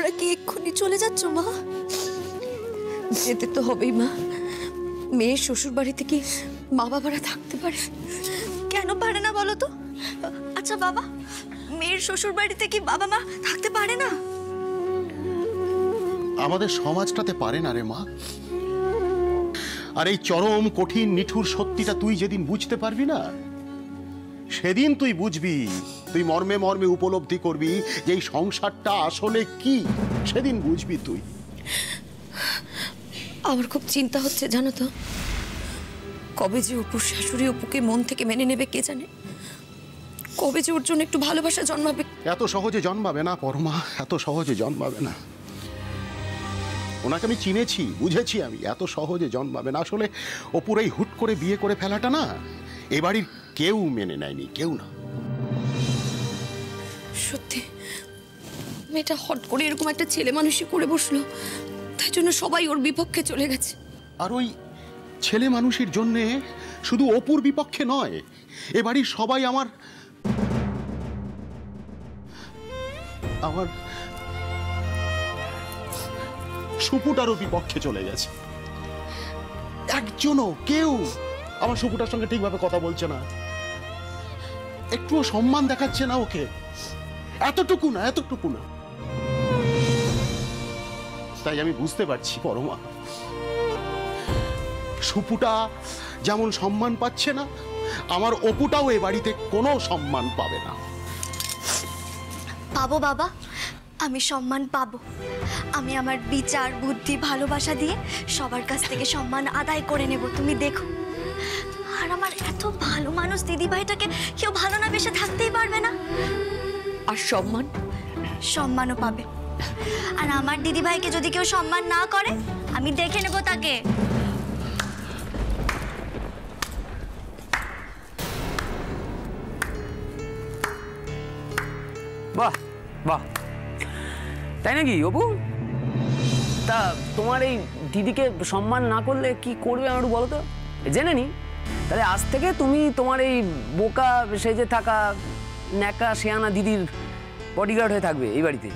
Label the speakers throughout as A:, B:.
A: তোমরা কি এক্ষুনি চলে যাচ্ছ মা? যেতে তো হবেই মা। মেয়ের শ্বশুর বাড়িতে কি মা বাবারা থাকতে পারে? কেন পারে না বলো তো? আচ্ছা বাবা, মেয়ের শ্বশুর বাড়িতে কি বাবা মা থাকতে পারে না?
B: আমাদের সমাজটাতে পারে না রে মা। আর এই চরম কঠিন নিঠুর সত্যিটা তুই যেদিন বুঝতে পারবি না, সেদিন তুই বুঝবি, তুই মর্মে মর্মে উপলব্ধি করবি যে এই সংসারটা আসলে কি। সেদিন বুঝবি তুই।
A: আমার খুব চিন্তা হচ্ছে জানো তো, কবে যে অপুর শাশুড়ি অপুকে মন থেকে মেনে নেবে কে জানে। কবে যে ওর জন্য একটু ভালোবাসা জন্মাবে।
B: এত সহজে জন্মাবে না পরমা, এত সহজে জন্মাবে না। ওনাকে আমি চিনেছি, বুঝেছি আমি, এত সহজে জন্মাবে না। আসলে অপুর এই হুট করে বিয়ে করে ফেলাটা না এ বাড়ির কেউ মেনে নেয়নি, কেউ না।
A: সত্যি মেয়েটা হট করে এরকম একটা ছেলে মানুষই করে বসলো, তাই জন্য সবাই ওর বিপক্ষে চলে গেছে। আর
B: ওই ছেলে মানুষের জন্যে শুধু অপুর বিপক্ষে নয়, এ বাড়ির সবাই আমার সুপুটারও বিপক্ষে চলে গেছে। একজনও কেউ আমার সুপুটার সঙ্গে ঠিকভাবে কথা বলছে না, একটুও সম্মান দেখাচ্ছে না ওকে। এতটুকু না, এতটুকু না। তাই আমি বুঝতে পারছি পরমা, সুপুটা যেমন সম্মান পাচ্ছে না, আমার অপুটাও এ বাড়িতে কোনো সম্মান পাবে না।
C: পাবো বাবা, আমি সম্মান পাবো। আমি আমার বিচার বুদ্ধি ভালোবাসা দিয়ে সবার কাছ থেকে সম্মান আদায় করে নেব, তুমি দেখো। আর আমার এত ভালো মানুষ দিদিভাইটাকে কেউ ভালো না বেশে থাকতেই পারবে না।
A: আর সম্মানও
C: পাবে। আর আমার দিদিভাইকে যদি কেউ সম্মান না করে, আমি দেখে নেব তাকে।
D: বাহ বাহ, তাই নাকি অপু? তা তোমার এই দিদিকে সম্মান না করলে কি করবে আমার বলো তো, জেনে নি। তাহলে আজ থেকে তুমি তোমার এই বোকা সেজে থাকা ন্যাকা শেয়ানা দিদির বডিগার্ড হয়ে থাকবে এই বাড়িতে।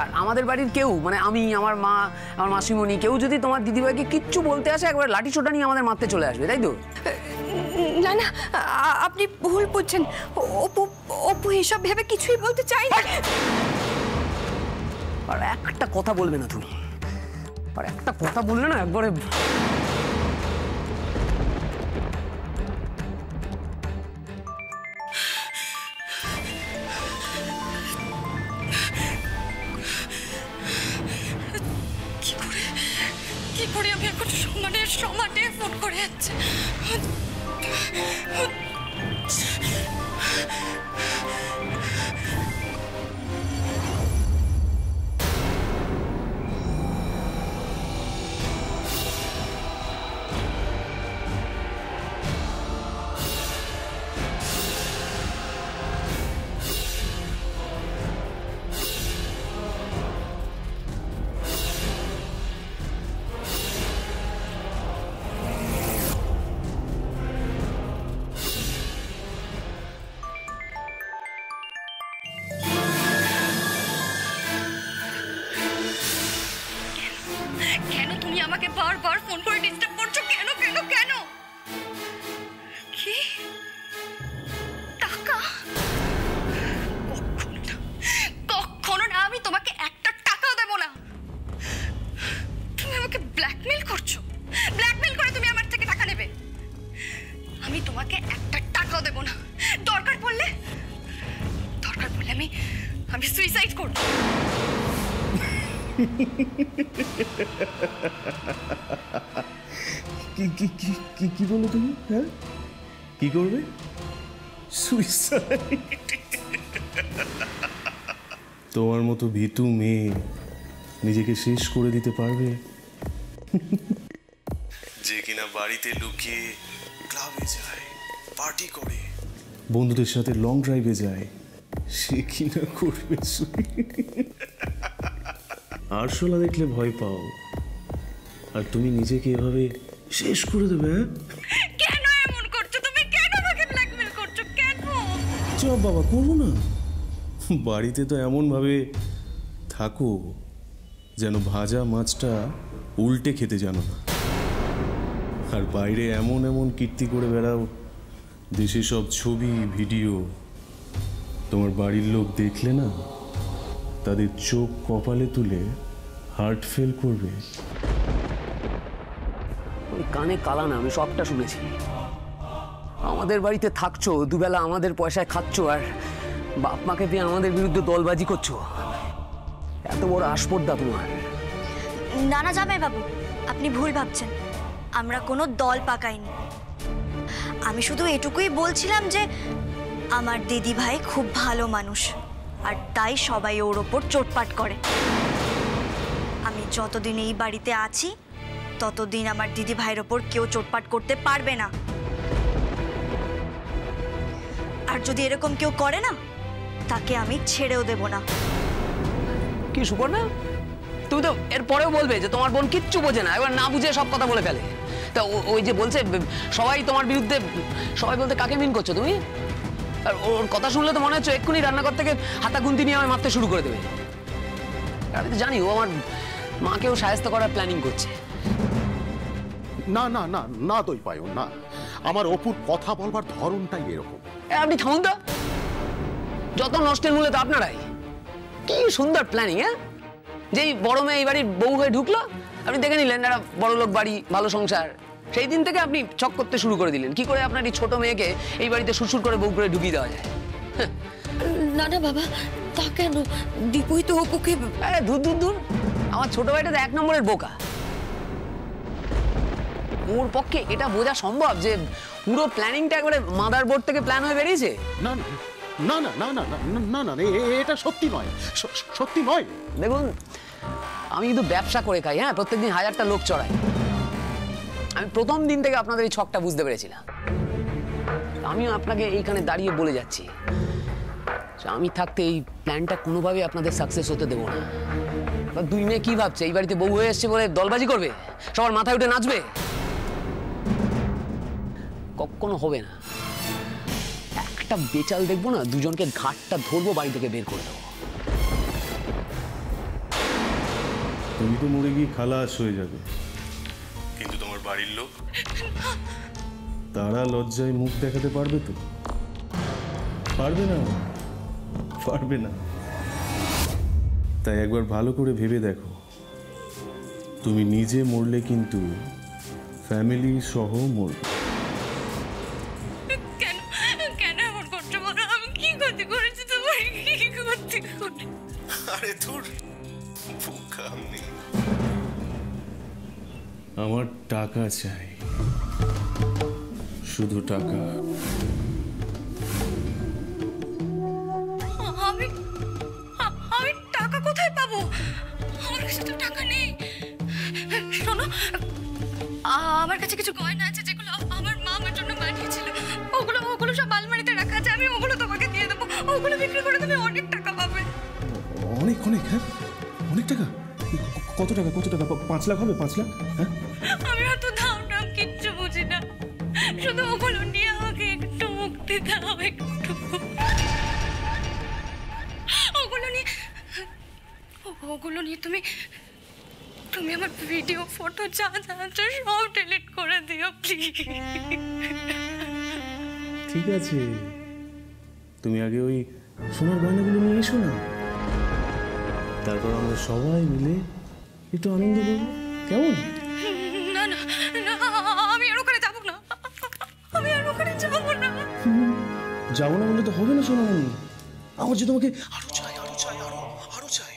D: আর আমাদের বাড়ির কেউ, মানে আমি, আমার মা, আমার মাসিমণি, কেউ যদি তোমার দিদিভাইকে কিচ্ছু বলতে আসে, একবার লাঠি ছোটা নিয়ে আমাদের মারতে চলে আসবে, তাই তো?
A: না না, আপনি ভুল বুঝছেন। অপু এসব ভেবে কিছুই বলতে চাই না।
D: আর একটা কথা বলবে না তুমি, আর একটা কথা বললে না একবারে।
A: কি করে আমি এখন সমানে ফোন করে যাচ্ছে। কেন তুমি আমাকে বারবার ফোন করে ডিস্টার্ব করছো? কেন কেন কেন? কি টাকা? কখনো না, আমি তোমাকে একটা টাকাও দেব না। তুমি আমাকে ব্ল্যাকমেল করছো। ব্ল্যাকমেল করে তুমি আমার থেকে টাকা নেবে। আমি তোমাকে একটা টাকাও দেব না। দরকার পড়লে আমি সুইসাইড করব।
E: কি বলো তুমি? হ্যাঁ, কি করবে? সুইসাইড? তোমার মতো ভীতু মেয়ে নিজেকে শেষ করে দিতে পারবে? যে কিনা বাড়িতে লুকিয়ে ক্লাবে যায়, পার্টি করে, বন্ধুদের সাথে লং ড্রাইভে যায়, সে কিনা করবে আরশোলা দেখলে ভয় পাও, আর তুমি নিজেকে এভাবে শেষ করে দেবে?
A: কেন এমন করছো তুমি? কেন আমাকে ব্ল্যাকমেল করছো? কেন?
E: চল বাবা, করো না। বাড়িতে তো এমনভাবে থাকো যেন ভাজা মাছটা উল্টে খেতে জানো না, আর বাইরে এমন এমন কীর্তি করে বেড়াও, দেশে সব ছবি ভিডিও। তোমার বাড়ির লোক দেখলে না, তাদের চোখ কপালে তুলে হার্ট ফেল করবে।
D: ওই কানে কালা না, আমি সবটা শুনেছি। আমাদের বাড়িতে থাকছো, দুবেলা আমাদের পয়সায় খাচ্ছো, আর বাপ মাকে দিয়ে আমাদের বিরুদ্ধে দলবাজি করছো। এত বড় আসপর্দা তোমার।
C: না না জামাই বাবু, আপনি ভুল ভাবছেন। আমরা কোনো দল পাকাইনি। আমি শুধু এটুকুই বলছিলাম যে আমার দিদি ভাই খুব ভালো মানুষ, আর তাই সবাই ওর ওপর চোটপাট করে। আমি যতদিন এই বাড়িতে আছি ততদিন আমার দিদি ভাইয়ের ওপর কেউ চোটপাট করতে পারবে না। আর যদি এরকম কেউ করে না, তাকে আমি ছেড়েও দেব না।
D: কি সুপর্ণা, তুমি তো এর পরেও বলবে যে তোমার বোন কিচ্ছু বোঝে না, এবার না বুঝে সব কথা বলে ফেলে। তা ওই যে বলছে সবাই তোমার বিরুদ্ধে, সবাই বলতে কাকে মিন করছো তুমি? আর ওর কথা শুনলে তো মনে হচ্ছে এক্ষুনি রান্নাঘর থেকে হাতা খুন্তি নিয়ে আমায় মারতে শুরু করে দেবে। আমি তো জানি ও আমার মাকেও সাহায্য করার প্ল্যানিং করছে।
B: না না না না দৈপায়ন, না। আমার অপুর কথা বলবার ধরনটাই এরকম।
D: আপনি থামুন তো, যত নষ্টের মূলে তো আপনারাই। কি সুন্দর প্ল্যানিং, হ্যাঁ? যেই বড় মেয়ে এই বাড়ির বউ হয়ে ঢুকলো, আপনি দেখে নিলেন একটা বড় লোক বাড়ি, ভালো সংসার। সেই দিন থেকে আপনি ছক করতে শুরু করে দিলেন কি করে আপনার এই ছোট মেয়েকে এই বাড়িতে সুরসুর করে বউ করে ঢুকিয়ে দেওয়া যায়।
A: না না বাবা, তা কেন? দীপুই তো অপুকে।
D: আরে দূর দূর দূর, আমার ছোট ভাইটা তো 1 নম্বরের বোকা। ওর পক্ষে এটা বোঝা সম্ভব যে পুরো প্ল্যানিংটা একবারে মাদার বোর্ড থেকে প্ল্যান হয়ে বেরিয়েছে?
B: না না না না না না না না না, এটা সত্যি নয়, সত্যি নয়।
D: দেখুন, আমি কিন্তু ব্যবসা করে খাই, হ্যাঁ, প্রত্যেকদিন 1000টা লোক চড়াই। আমি প্রথম দিন থেকে আপনাদের এই ছকটা বুঝতে পেরেছিলাম। আমিও আপনাকে এইখানে দাঁড়িয়ে বলে যাচ্ছি, আমি থাকতে এই প্ল্যানটা কোনোভাবেই আপনাদের সাকসেস হতে দেবো না। দুই মেয়ে কি ভাবছে, এই বাড়িতে বউ হয়ে এসছে বলে দলবাজি করবে, সবার মাথায় উঠে নাচবে? কখনো হবে না। একটা বেচাল দেখবো না, দুজনকে ঘাটটা ধরবো, বাড়ি থেকে বের করে দেবো।
E: তুমি তো মরে গিয়ে খালাস হয়ে যাবে, কিন্তু তোমার বাড়ির লোক, তারা লজ্জায় মুখ দেখাতে পারবে তো? পারবে না, পারবে না। তাই একবার ভালো করে ভেবে দেখো, তুমি নিজে মরলে কিন্তু ফ্যামিলি সহ মরবে।
A: কেন কেন এমন করছো বলো? আমি কি ক্ষতি করেছি তোমার? কি ক্ষতি করে?
E: আরে তোর বোকামি। আমার টাকা চাই, শুধু টাকা।
A: আমি আমি টাকা কোথায় পাবো? আমার কাছে তো টাকা নেই। শোনো, আমার কাছে কিছু গয়না আছে যেগুলো আমার মা আমার জন্য বানিয়েছিল। ওগুলো সব আলমারিতে রাখা আছে, আমি ওগুলো তোমাকে দিয়ে দেবো। ওগুলো বিক্রি করে তুমি অনেক টাকা পাবে।
E: অনেক অনেক, হ্যাঁ, অনেক টাকা। কত টাকা? কত টাকা? 5 লাখ হবে? 5 লাখ? হ্যাঁ,
A: আমি অত দাম কিচ্ছু বুঝি না, শুধু ওগুলো নিয়ে আমাকে একটু মুক্তি দাও, একটু। ওগুলো নিয়ে তুমি আমার ভিডিও ফটো যা যা আছে সব ডিলিট করে দিও প্লিজ।
E: ঠিক আছে, তুমি আগে ওই সোনার গয়নাগুলো নিয়ে এসো না, তারপর আমরা সবাই মিলে একটু আনন্দ করবো, কেমন?
A: না না না, আমি আর ওখানে যাবো না, আমি আর ওখানে যাবো না।
E: যাবো না বলে তো হবে না সোনামণি, আমার যে তোমাকে আরো চাই, আরো চাই, আরো চাই।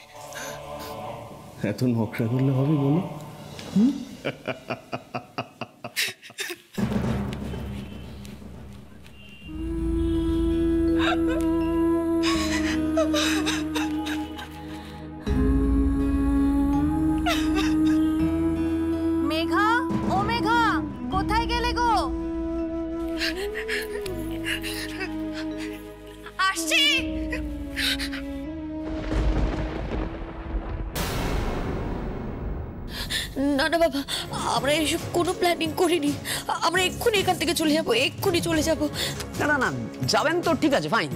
E: এত নকরা করলে হবে বলো?
C: মেঘা, ও মেঘা, কোথায় গেলে গো?
A: আসছি। না না বাবা, আমরা এসব কোনো প্ল্যানিং করিনি। আমরা এক্ষুনি এখান থেকে চলে যাবো, এক্ষুনি চলে যাবো।
D: না না না, যাবেন তো ঠিক আছে, ফাইন,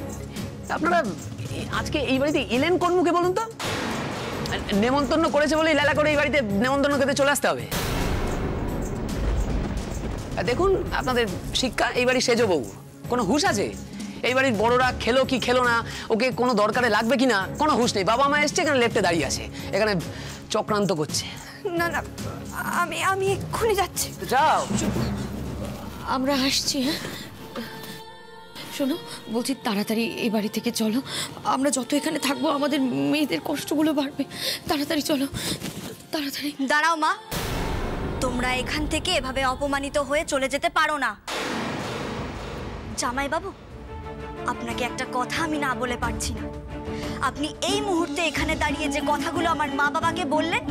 D: আপনারা আজকে এই বাড়িতে এলেন কোন মুখে বলুন তো? নেমন্তন্ন করেছে বলে লেলা করে এই বাড়িতে নেমন্তন্ন খেতে চলে আসতে হবে? দেখুন আপনাদের শিক্ষা এই বাড়ির সেজো বউ, কোনো হুঁশ আছে? এই বাড়ির বড়রা খেলো কি খেলো না, ওকে কোনো দরকারে লাগবে কি না, কোনো হুঁশ নেই। বাবা মা এসছে এখানে লেফটে দাঁড়িয়ে আছে, এখানে চক্রান্ত করছে।
A: না না, আমি এক্ষুনি যাচ্ছি।
D: যাও।
A: আমরা আসছি। হ্যাঁ শোনো, বলছি তাড়াতাড়ি এই বাড়ি থেকে চলো। আমরা যত এখানে থাকবো আমাদের মেয়েদের কষ্টগুলো বাড়বে। তাড়াতাড়ি চলো, তাড়াতাড়ি।
C: দাঁড়াও মা, তোমরা এখান থেকে এভাবে অপমানিত হয়ে চলে যেতে পারো না। জামাইবাবু, আপনাকে একটা কথা আমি না বলে পারছি না। আপনি এই মুহূর্তে এখানে দাঁড়িয়ে যে কথাগুলো আমার মা বাবাকে বললেন,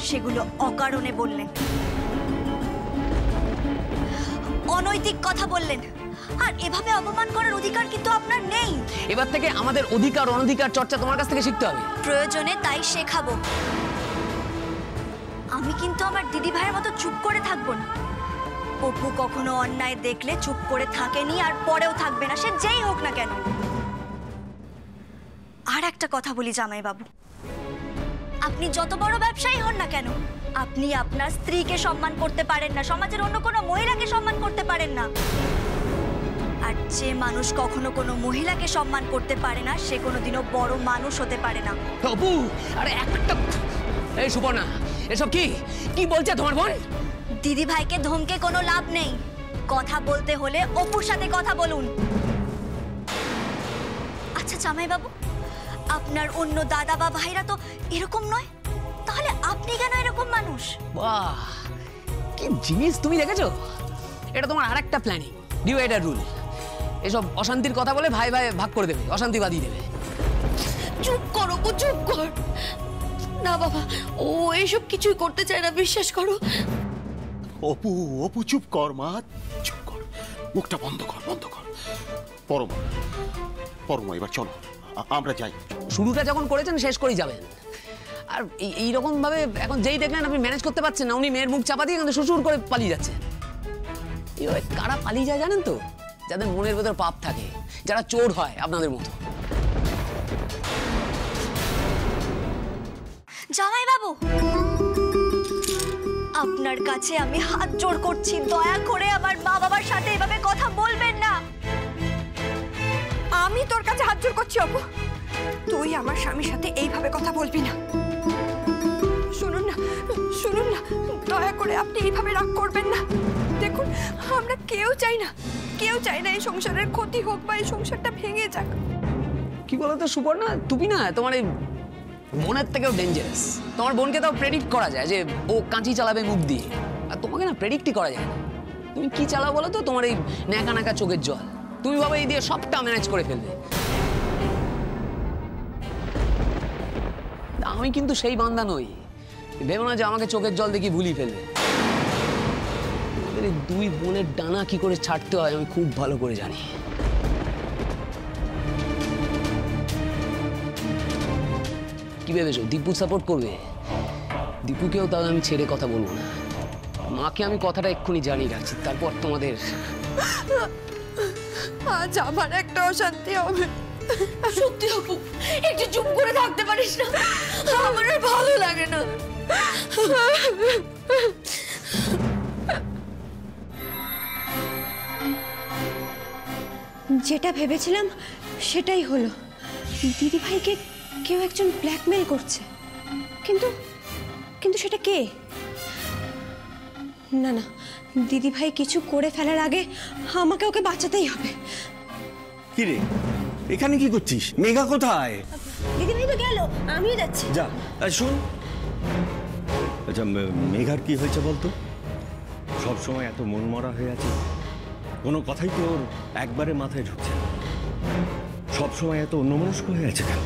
C: সেগুলো অকারণে বললেন, অনৈতিক কথা বললেন। আর এভাবে অপমান করার অধিকার কিন্তু আপনার নেই।
D: এবার থেকে আমাদের অধিকার অনধিকার চর্চা তোমার কাছ থেকে শিখতে হবে।
C: প্রয়োজনে তাই শেখাবো। আমি কিন্তু আমার দিদি ভাইয়ের মতো চুপ করে থাকবো না। অপু কখনো অন্যায় দেখলে চুপ করে থাকেনি, আর পরেও থাকবে না, সে যেই হোক না কেন। আর একটা কথা বলি জামাইবাবু, আপনি যত বড় ব্যবসায়ী হন না কেন, আপনি আপনার স্ত্রীকে সম্মান করতে পারেন না, সমাজের অন্য কোনো মহিলাকে সম্মান করতে পারেন না। আর যে মানুষ কখনো কোনো মহিলাকে সম্মান করতে পারে না, সে কোনোদিনও বড় মানুষ হতে পারে না।
D: অপু, আরে একটা, এই সুপর্ণা, এসব কি কি বলছে তোমার বোন?
C: দিদি ভাইকে ধমকে কোনো লাভ নেই। কথা বলতে হলে অপুর সাথে কথা বলুন। আচ্ছা জামাইবাবু, আপনার অন্য দাদা বা ভাইরা তো এরকম নয়, তাহলে আপনি কেন এরকম মানুষ?
D: বাহ, কি জিনিস তুমি দেখেছো? এটা তোমার আরেকটা প্ল্যানিং, ডিভাইডার রুল। এসব অশান্তির কথা বলে ভাই ভাই ভাগ করে দেবে, অশান্তি বাঁধিয়ে দেবে।
A: চুপ করো, চুপ কর। না বাবা, ও এইসব কিছুই করতে চায় না, বিশ্বাস করো।
B: অপু, অপু চুপ কর মা, চুপ কর, মুখটা বন্ধ কর, বন্ধ কর। পরমা, পরমা এবার চলো আমরা যাই।
D: শুরুটা যখন করেছেন শেষ করেই যাবেন। আর এইরকম ভাবে এখন যেই দেখলেন আপনি ম্যানেজ করতে পারছেন না, উনি মেয়ের মুখ চাপা দিয়ে কিন্তু শ্বশুর করে পালিয়ে যাচ্ছে। এইভাবে কারা পালিয়ে যায় জানেন তো? যাদের মনের ভেতর পাপ থাকে, যারা চোর হয় আপনাদের মতো।
C: জামাইবাবু, আপনার কাছে আমি হাত জোড় করছি, দয়া করে আমার মা বাবার সাথে এভাবে কথা বলবেন না।
A: আমি তোর কাছে হাত জোড় করছি অপু, তুই আমার স্বামীর সাথে এইভাবে কথা বলবি না। শুনুন না, শুনুন না, দয়া করে আপনি এইভাবে রাগ করবেন না। দেখুন, আমরা কেউ চাই না এই সংসারের ক্ষতি হোক বা এই সংসারটা ভেঙে যাক।
D: কি বলতো সুপর্ণা, তুমি না তোমার এই বোনের থেকেও ডেঞ্জারাস। তোমার বোনকে তাও প্রেডিক্ট করা যায় যে ও কাঁচি চালাবে মুখ দিয়ে, আর তোমাকে না প্রেডিক্টই করা যায় না। তুমি কি চালাও বলো তো? তোমার এই ন্যাকা ন্যাকা চোখের জল। তুমি ভাবে এই দিয়ে সবটা ম্যানেজ করে ফেলবে। আমি কিন্তু সেই বান্দা নই, ভেবো না যে আমাকে চোখের জল দেখি ভুলিয়ে ফেলবে। এই দুই বোনের ডানা কি করে ছাড়তে হয় আমি খুব ভালো করে জানি। কি ভেবেছো দীপু সাপোর্ট করবে? দীপুকেও তাহলে আমি ছেড়ে কথা বলবো না। মাকে আমি কথাটা এক্ষুনি জানিয়ে রাখছি, তারপর তোমাদের।
A: আজ আমার একটা অশান্তি হবে। সত্যি অপু, একটু চুপ করে থাকতে পারিস না? আমার আর ভালো লাগে না।
F: যেটা ভেবেছিলাম সেটাই হলো। দিদি ভাইকে কেউ একজন ব্ল্যাকমেল করছে, কিন্তু কিন্তু সেটা কে? না না, দিদি ভাই কিছু করে ফেলার আগে আমাকে ওকে বাঁচাতেই হবে।
G: কি রে, এখানে কি করছিস? মেঘা কোথায়?
F: দিদি ভাই তো গেল, আমিও যাচ্ছি।
G: যা। শোন, আচ্ছা মেঘার কি হয়েছে বলতো? সব সময় এত মনমরা হয়ে আছে, কোনো কথাই তো ওর একবারে মাথায় ঢুকছে না। সব সময় এত অন্যমনস্ক হয়ে আছে কেন?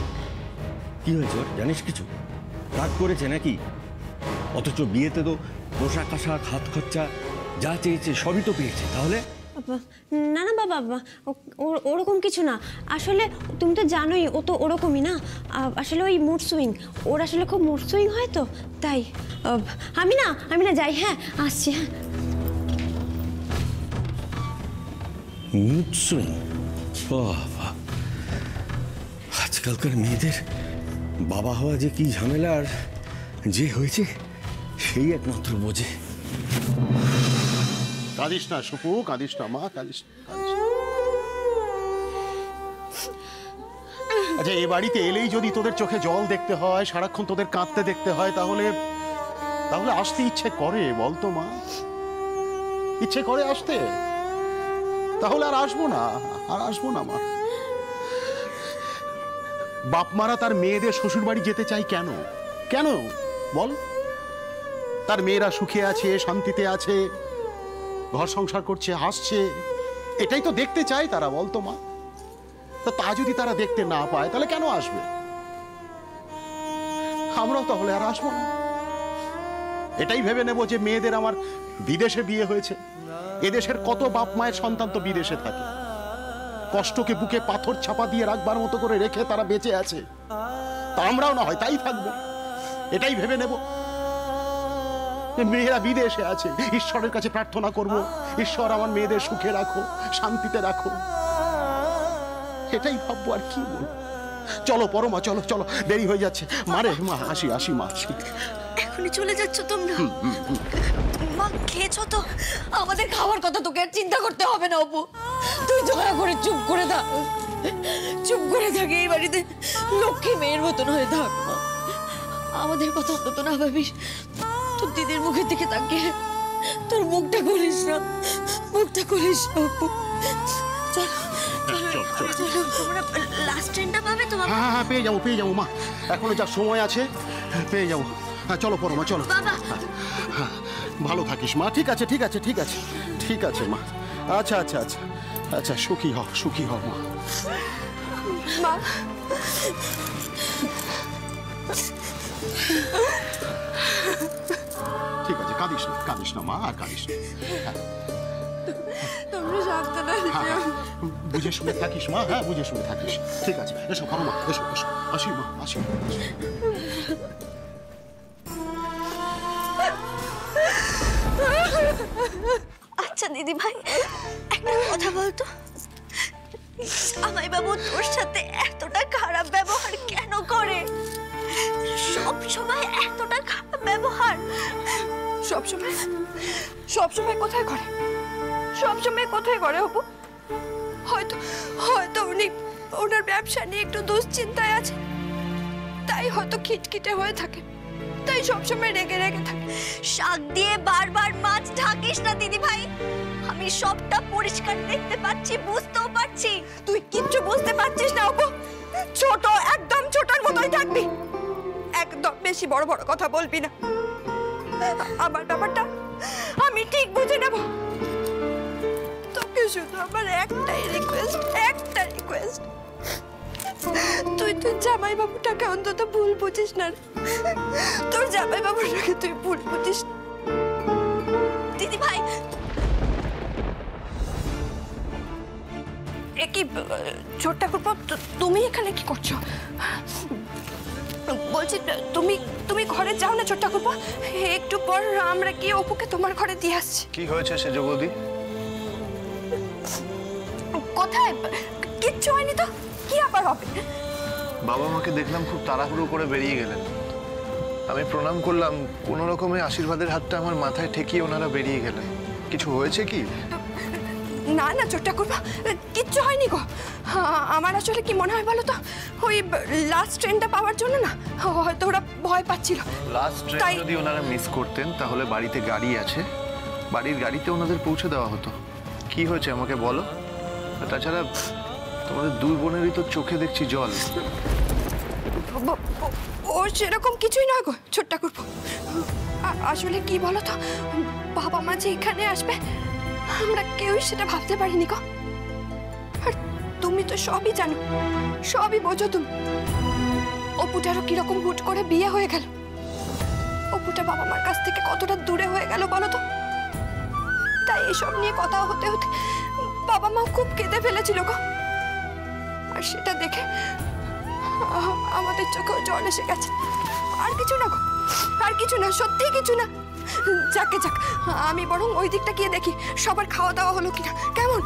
G: কি হয়েছে ওর, জানিস কিছু? রাগ করেছে নাকি? অথচ বিয়েতে তো পোশাক আশাক হাত খরচা যা চেয়েছে সবই তো পেয়েছে। তাহলে
F: না না বাবা, ওরকম কিছু না। আসলে তুমি তো জানোই ও তো ওরকমই না। আসলে ওই মুড সুইং, ওর আসলে খুব মুড সুইং হয় তো তাই। আমি না যাই, হ্যাঁ আসছি। হ্যাঁ,
G: মুড সুইং? বাবা, আজকালকার মেয়েদের বাবা হওয়া যে কি ঝামেলা, আর যে হয়েছে সেই একমাত্র বোঝে।
B: কাঁদিস না সুপু, কাঁদিস না মা, কাঁদিস না, কাঁদিস না। আচ্ছা, এ বাড়িতে এলেই যদি তোদের চোখে জল দেখতে হয়, সারাক্ষণ তোদের কাঁদতে দেখতে হয়, তাহলে তাহলে আসতে ইচ্ছে করে বলতো মা? ইচ্ছে করে আসতে? তাহলে আর আসবো না, আর আসবো না মা। বাপ মারা তার মেয়েদের শ্বশুর বাড়ি যেতে চাই কেন? কেন বল? তার মেয়েরা সুখে আছে, শান্তিতে আছে, ঘর সংসার করছে, হাসছে, এটাই তো দেখতে চায় তারা, বলতো মা? তা যদি তারা দেখতে না পায় তাহলে কেন আসবে? আমরাও তাহলে আর আসবো না। এটাই ভেবে নেব যে মেয়েদের আমার বিদেশে বিয়ে হয়েছে। এদেশের কত বাপ মায়ের সন্তান তো বিদেশে থাকে, কষ্টকে বুকে পাথর ছাপা দিয়ে রাখবার মতো করে রেখে তারা বেঁচে আছে। তা আমরাও না হয় তাই থাকবো, এটাই ভেবে নেব যে মেয়েরা বিদেশে আছে। ঈশ্বরের কাছে প্রার্থনা করব, ঈশ্বর আমার মেয়েদের সুখে রাখো, শান্তিতে রাখো, এটাই ভাববো। আর কি বলবো? চলো পরমা, চলো চলো, দেরি হয়ে যাচ্ছে। মারে মা, আসি আসি মা, আসি।
C: এখনই চলে যাচ্ছ তোমরা? মা খেয়েছো তো?
A: আমাদের খাওয়ার কথা তোকে আর চিন্তা করতে হবে না অপু। তুই দয়া করে চুপ করে থাক, চুপ করে থাকে। এই বাড়িতে লক্ষ্মী মেয়ের মতন হয়ে থাক মা। আমাদের কথা অন্তত না ভাবিস। তোর দিদির মুখের দিকে তাকিয়ে তোর মুখটা খুলিস না, মুখটা খুলিস না অপু। চলো
C: চলো, তোমরা লাস্ট ট্রেনটা পাবে তো বাবা?
B: হ্যাঁ হ্যাঁ, পেয়ে যাবো পেয়ে যাবো মা, এখনো যা সময় আছে পেয়ে যাবো। হ্যাঁ চলো পরমা, চলো।
C: বাবা
B: হ্যাঁ, ভালো থাকিস মা। ঠিক আছে ঠিক আছে ঠিক আছে ঠিক আছে মা। আচ্ছা আচ্ছা আচ্ছা আচ্ছা, সুখী হও, সুখী হও মা।
A: মা,
B: ঠিক আছে, কাঁদিস না মা, আর কাঁদিস না।
A: তোমরা সাবধানে
B: হ্যাঁ, বুঝে শুনে থাকিস মা, হ্যাঁ বুঝে শুনে থাকিস। ঠিক আছে, এসো পরমা, এসো এসো, আসি মা, আসি।
C: আচ্ছা দিদি ভাই, একটা কথা বলতো, আমাই বাবু তোর সাথে এতটা খারাপ ব্যবহার কেন করে? সব সময় এতটা খারাপ ব্যবহার
A: সবসময় কোথায় করে? সবসময় কোথায় করে অপু? হয়তো হয়তো উনি ওনার ব্যবসা নিয়ে একটু দুশ্চিন্তায় আছে, তাই হয়তো খিটখিটে হয়ে থাকে, তাই সবসময় রেগে রেগে থাকে।
C: শাক দিয়ে বারবার মাছ ঢাকিস না দিদি ভাই। আমি সবটা পরিষ্কার দেখতে পাচ্ছি, বুঝতেও পারছি।
A: তুই কিচ্ছু বুঝতে পারছিস না অপু। ছোট, একদম ছোটর মতোই থাকবি, একদম বেশি বড় বড় কথা বলবি না। আমার ব্যাপারটা আমি ঠিক বুঝে নেব। তোকে শুধু আমার একটাই রিকোয়েস্ট, তুই জামাই বাবুটাকে অন্তত ভুল বুঝিস না। তোর জামাই বাবুটাকে তুই ভুল বুঝিস না
C: দিদি ভাই।
A: এ কি ছোট ঠাকুরপো, তুমি এখানে কি করছো? বলছি তুমি ঘরে যাও না ছোট ঠাকুরপো, একটু পর আমরা গিয়ে অপুকে তোমার ঘরে দিয়ে আসছি।
H: কি হয়েছে সেজ বৌদি?
A: কোথায়? কিচ্ছু হয়নি তো, কি আবার হবে?
H: বাবা মাকে দেখলাম খুব তাড়াহুড়ো করে বেরিয়ে গেলেন। আমি প্রণাম করলাম, কোনো রকমে আশীর্বাদের হাতটা আমার মাথায় ঠেকিয়ে ওনারা বেরিয়ে গেলেন। কিছু হয়েছে কি?
A: না না ছোট ঠাকুরপো, কিচ্ছু হয়নি গো। আমার আসলে কি মনে হয় বলো তো, ওই লাস্ট ট্রেনটা পাওয়ার জন্য না হয়তো ওরা ভয় পাচ্ছিল।
H: লাস্ট ট্রেন
A: তাই-
H: যদি ওনারা মিস করতেন তাহলে বাড়িতে গাড়ি আছে, বাড়ির গাড়িতে ওনাদের পৌঁছে দেওয়া হতো। কি হয়েছে আমাকে বলো। আর তাছাড়া তোমাদের দুই বোনেরই তো চোখে দেখছি জল।
A: ও সেরকম কিছুই নয় গো ছোট ঠাকুরপো। আসলে কি বলো তো, বাবা মা যে এখানে আসবে আমরা কেউই সেটা ভাবতে পারিনি গো। আর তুমি তো সবই জানো, সবই বোঝো তুমি। অপুটারও কিরকম হুট করে বিয়ে হয়ে গেল, অপুটা বাবা মার কাছ থেকে কতটা দূরে হয়ে গেল বলো তো। তাই এসব নিয়ে কথা হতে হতে বাবা মা খুব কেঁদে ফেলেছিল গো। আর সেটা দেখে আমাদের চোখেও জল এসে গেছে। আর কিছু না গো, আর কিছু না, সত্যি কিছু না। যাকে যাক, আমি বরং ওই দিকটা গিয়ে দেখি সবার খাওয়া দাওয়া হলো কিনা। কেমন?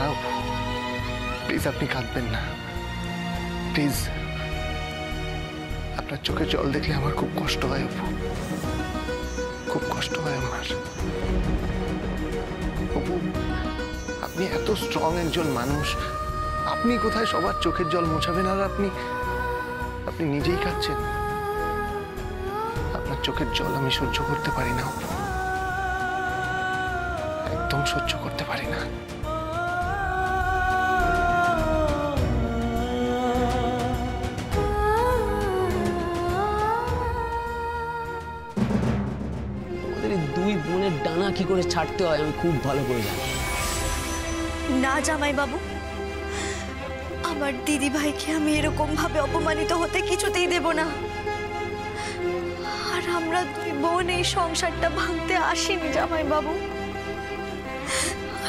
H: না অপু, প্লিজ আপনি কাঁদবেন না, প্লিজ। আপনার চোখে জল দেখলে আমার খুব কষ্ট হয় অপু, খুব কষ্ট হয় আমার। অপু, আপনি এত স্ট্রং একজন মানুষ, আপনি কোথায় সবার চোখের জল মোছাবেন? আর আপনি নিজেই কাঁদছেন। আপনার চোখের জল আমি সহ্য করতে পারি না অপু, একদম সহ্য করতে পারি না।
D: ওদের এই দুই বোনের ডানা কি করে ছাড়তে হয় আমি খুব ভালো করে জানি।
C: না জামাই বাবু, আমার দিদি ভাইকে আমি এরকম ভাবে অপমানিত হতে কিছুতেই দেব না। আর আমরা দুই বোন এই সংসারটা ভাঙতে আসিনি জামাই বাবু,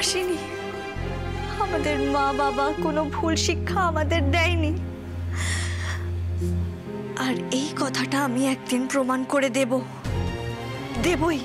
C: আসিনি। আমাদের মা বাবা কোনো ভুল শিক্ষা আমাদের দেয়নি, আর এই কথাটা আমি একদিন প্রমাণ করে দেবই।